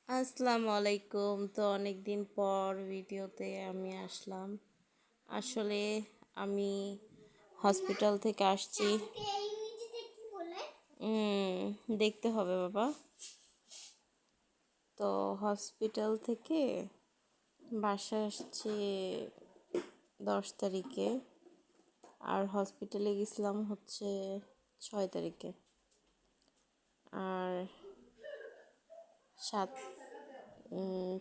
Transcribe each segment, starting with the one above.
আসসালামু আলাইকুম। তো অনেক দিন পর ভিডিওতে আমি আসলাম। আসলে আমি হসপিটাল থেকে আসছি। দেখতে হবে বাবা। তো হসপিটাল থেকে বাসায় আসছি 10 তারিখে, আর হসপিটালে গেছিলাম হচ্ছে 6 তারিখে। আর সাত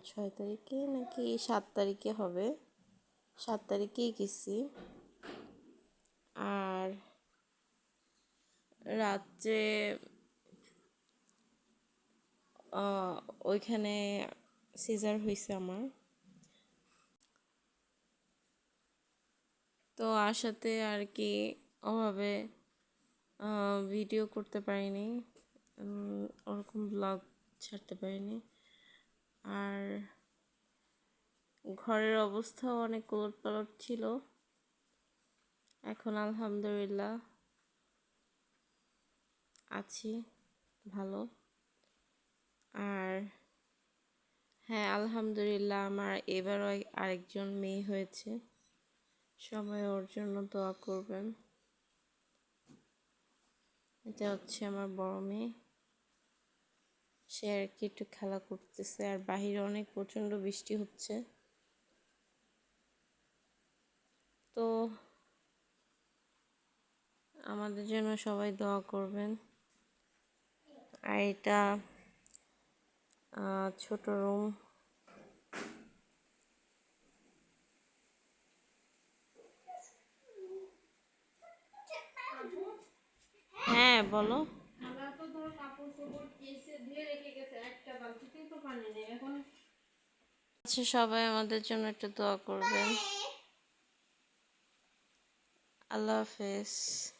6 তারিখে নাকি 7 তারিখে হবে, 7 তারিখেই গেছি। আর রাত্রে ওইখানে সিজার হয়েছে আমার। তো আসাতে আর কি ওভাবে ভিডিও করতে পারিনি, ওরকম ব্লগ ছাড়তে পারিনি। আর ঘরের অবস্থাও অনেক উলটপালট ছিল। এখন আলহামদুলিল্লাহ আছি ভালো। আর হ্যাঁ, আলহামদুলিল্লাহ আমার এবারও আরেকজন মেয়ে হয়েছে। সবাই ওর জন্য দোয়া করবেন। এটা হচ্ছে আমার বড় মেয়ে। সে আর কি একটু খেলা করতেছে, আর বাহিরে অনেক প্রচণ্ড বৃষ্টি হচ্ছে। তো আমাদের জন্য সবাই দোয়া করবেন। আর এটা ছোট রুম। হ্যাঁ বলো। আচ্ছা, সবাই আমাদের জন্য একটু দোয়া করবেন। আল্লাহ হাফেজ।